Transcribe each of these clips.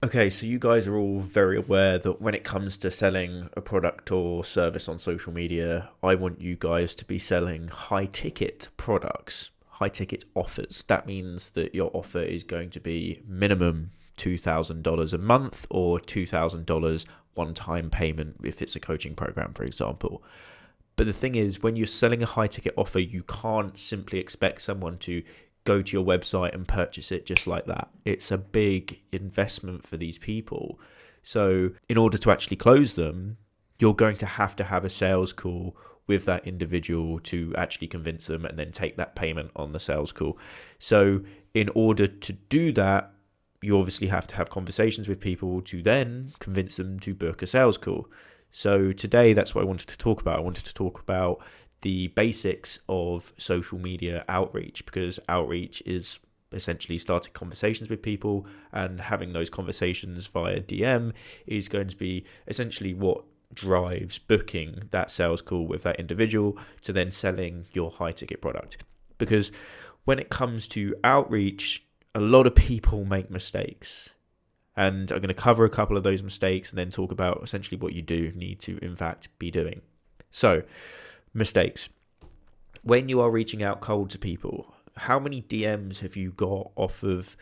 Okay, so you guys are all very aware that when it comes to selling a product or service on social media, I want you guys to be selling high ticket products, high ticket offers. That means that your offer is going to be minimum $2,000 a month or $2,000 one time payment if it's a coaching program, for example. But the thing is, when you're selling a high ticket offer, you can't simply expect someone to go to your website and purchase it just like that. It's a big investment for these people. So, in order to actually close them, you're going to have a sales call with that individual to actually convince them and then take that payment on the sales call. So, in order to do that, you obviously have to have conversations with people to then convince them to book a sales call. So today, that's what I wanted to talk about. I wanted to talk about the basics of social media outreach, because outreach is essentially starting conversations with people, and having those conversations via DM is going to be essentially what drives booking that sales call with that individual to then selling your high ticket product. Because when it comes to outreach, a lot of people make mistakes, and I'm going to cover a couple of those mistakes and then talk about essentially what you do need to, in fact, be doing. So, mistakes. When you are reaching out cold to people, how many DMs have you got off of,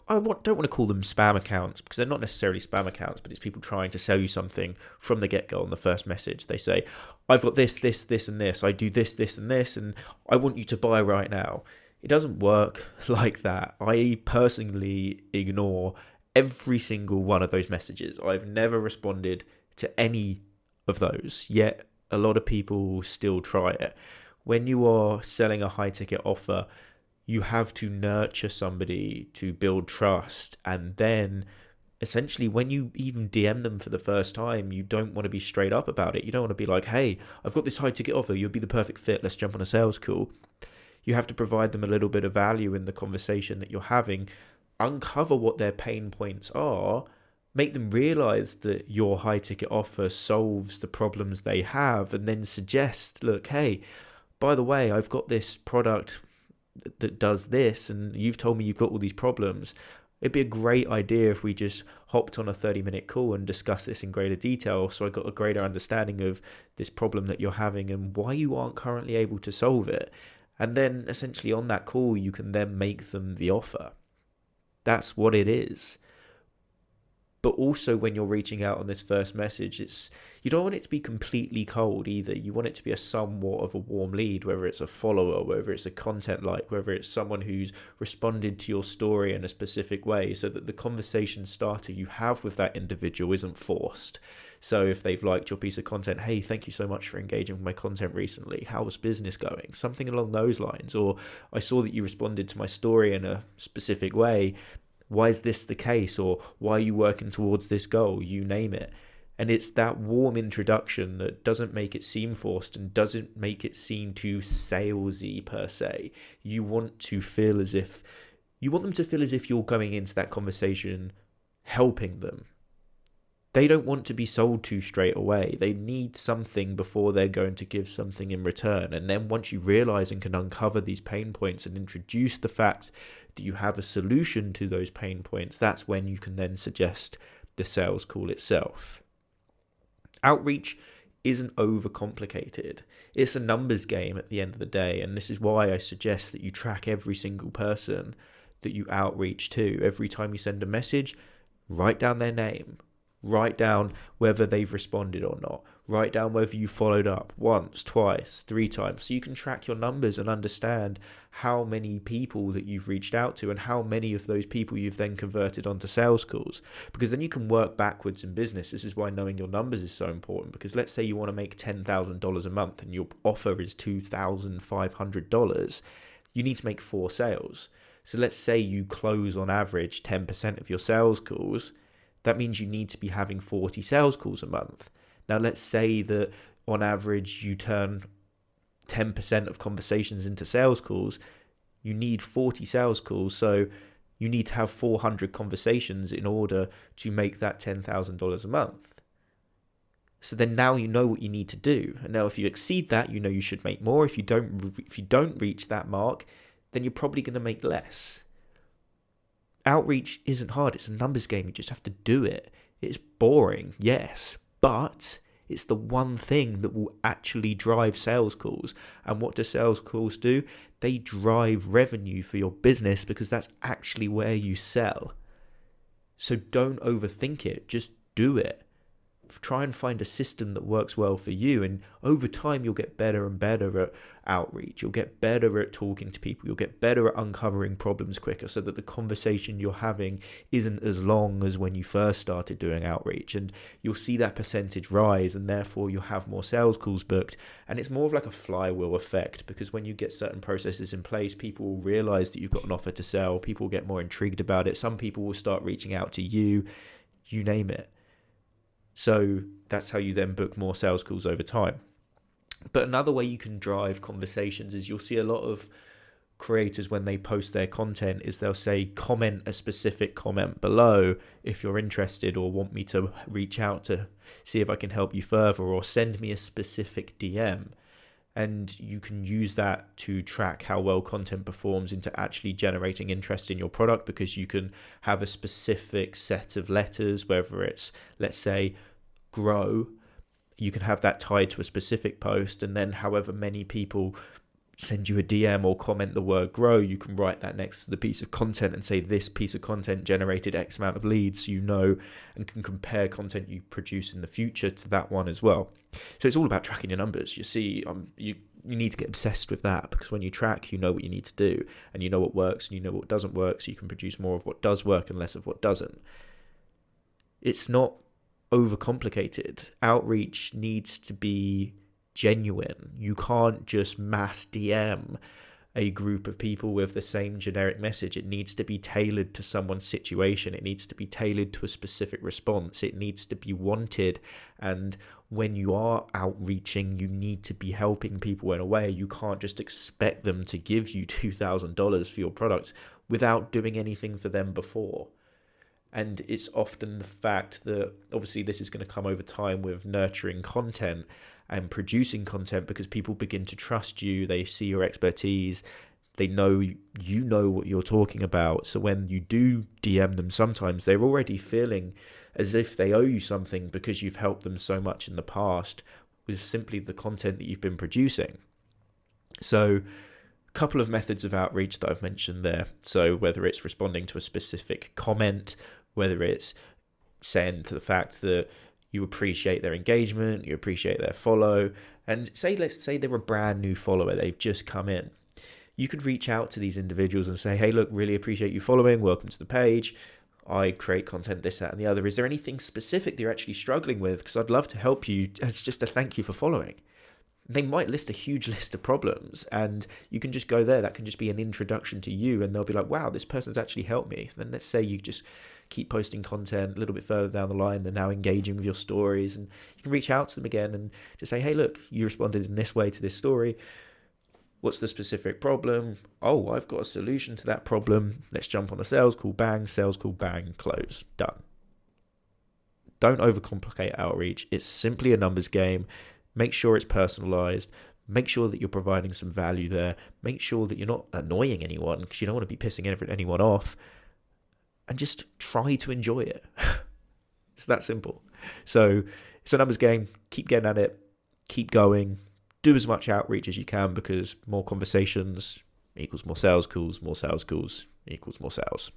don't want to call them spam accounts, because they're not necessarily spam accounts, but it's people trying to sell you something from the get-go on the first message. They say, I've got this, and this. I do this, and this, and I want you to buy right now. It doesn't work like that. I personally ignore every single one of those messages. I've never responded to any of those, yet a lot of people still try it. When you are selling a high ticket offer, you have to nurture somebody to build trust, and then essentially when you even DM them for the first time, you don't want to be straight up about it. You don't want to be like, hey, I've got this high ticket offer, you'll be the perfect fit, let's jump on a sales call. You have to provide them a little bit of value in the conversation that you're having, uncover what their pain points are, make them realize that your high ticket offer solves the problems they have, and then suggest, look, hey, by the way, I've got this product that does this, and you've told me you've got all these problems. It'd be a great idea if we just hopped on a 30-minute call and discussed this in greater detail, so I got a greater understanding of this problem that you're having and why you aren't currently able to solve it. And then essentially on that call, you can then make them the offer. That's what it is. But also when you're reaching out on this first message, you don't want it to be completely cold either. You want it to be a somewhat of a warm lead, whether it's a follower, whether it's a content like, whether it's someone who's responded to your story in a specific way, so that the conversation starter you have with that individual isn't forced. So if they've liked your piece of content, hey, thank you so much for engaging with my content recently. How was business going? Something along those lines. Or I saw that you responded to my story in a specific way. Why is this the case? Or why are you working towards this goal? You name it. And it's that warm introduction that doesn't make it seem forced and doesn't make it seem too salesy per se. You want them to feel as if you're going into that conversation helping them. They don't want to be sold to straight away. They need something before they're going to give something in return. And then once you realize and can uncover these pain points and introduce the fact that you have a solution to those pain points, that's when you can then suggest the sales call itself. Outreach isn't overcomplicated. It's a numbers game at the end of the day. And this is why I suggest that you track every single person that you outreach to. Every time you send a message, write down their name. Write down whether they've responded or not. Write down whether you followed up once, twice, 3 times, so you can track your numbers and understand how many people that you've reached out to and how many of those people you've then converted onto sales calls. Because then you can work backwards in business. This is why knowing your numbers is so important, because let's say you want to make $10,000 a month and your offer is $2,500. You need to make 4 sales. So let's say you close on average 10% of your sales calls. That means you need to be having 40 sales calls a month. Now, let's say that on average you turn 10% of conversations into sales calls. You need 40 sales calls, so you need to have 400 conversations in order to make that $10,000 a month. So then now you know what you need to do. And now if you exceed that, you know you should make more. If you don't reach that mark, then you're probably going to make less. outreach isn't hard. It's a numbers game. You just have to do it. It's boring, yes, but it's the one thing that will actually drive sales calls. And what do sales calls do? They drive revenue for your business, because that's actually where you sell. So don't overthink it. Just do it. Try and find a system that works well for you, and over time you'll get better and better at outreach. You'll get better at talking to people. You'll get better at uncovering problems quicker, so that the conversation you're having isn't as long as when you first started doing outreach, and you'll see that percentage rise, and therefore you'll have more sales calls booked. And it's more of like a flywheel effect, because when you get certain processes in place, people will realize that you've got an offer to sell. People will get more intrigued about it. Some people will start reaching out to you, you name it. So that's how you then book more sales calls over time. But another way you can drive conversations is you'll see a lot of creators, when they post their content, is they'll say, comment a specific comment below if you're interested, or want me to reach out to see if I can help you further, or send me a specific DM. And you can use that to track how well content performs into actually generating interest in your product, because you can have a specific set of letters, whether it's, let's say, grow, you can have that tied to a specific post, and then however many people send you a DM or comment the word grow, you can write that next to the piece of content and say, this piece of content generated X amount of leads, so you know, and can compare content you produce in the future to that one as well. So it's all about tracking your numbers. You see, you need to get obsessed with that, because when you track, you know what you need to do, and you know what works and you know what doesn't work, so you can produce more of what does work and less of what doesn't. It's not overcomplicated. Outreach needs to be genuine. You can't just mass DM a group of people with the same generic message. It needs to be tailored to someone's situation. It needs to be tailored to a specific response. It needs to be wanted. And when you are outreaching, you need to be helping people in a way. You can't just expect them to give you $2,000 for your product without doing anything for them before. And it's often the fact that, obviously, this is going to come over time with nurturing content and producing content, because people begin to trust you. They see your expertise. They know you know what you're talking about. So when you do DM them, sometimes they're already feeling as if they owe you something, because you've helped them so much in the past with simply the content that you've been producing. So a couple of methods of outreach that I've mentioned there. So whether it's responding to a specific comment, whether it's saying to the fact that you appreciate their engagement, you appreciate their follow, and let's say they're a brand new follower, they've just come in. You could reach out to these individuals and say, hey, look, really appreciate you following. Welcome to the page. I create content, this, that, and the other. Is there anything specific that you're actually struggling with? Because I'd love to help you. It's just a thank you for following. They might list a huge list of problems, and you can just go there. That can just be an introduction to you, and they'll be like, wow, this person's actually helped me. Then let's say you just keep posting content a little bit further down the line. They're now engaging with your stories, and you can reach out to them again and just say, hey, look, you responded in this way to this story. What's the specific problem? Oh, I've got a solution to that problem. Let's jump on a sales call, bang, close, done. Don't overcomplicate outreach. It's simply a numbers game. Make sure it's personalized. Make sure that you're providing some value there. Make sure that you're not annoying anyone, because you don't want to be pissing anyone off. And just try to enjoy it. It's that simple. So it's a numbers game. Keep getting at it. Keep going. Do as much outreach as you can, because more conversations equals more sales calls equals more sales.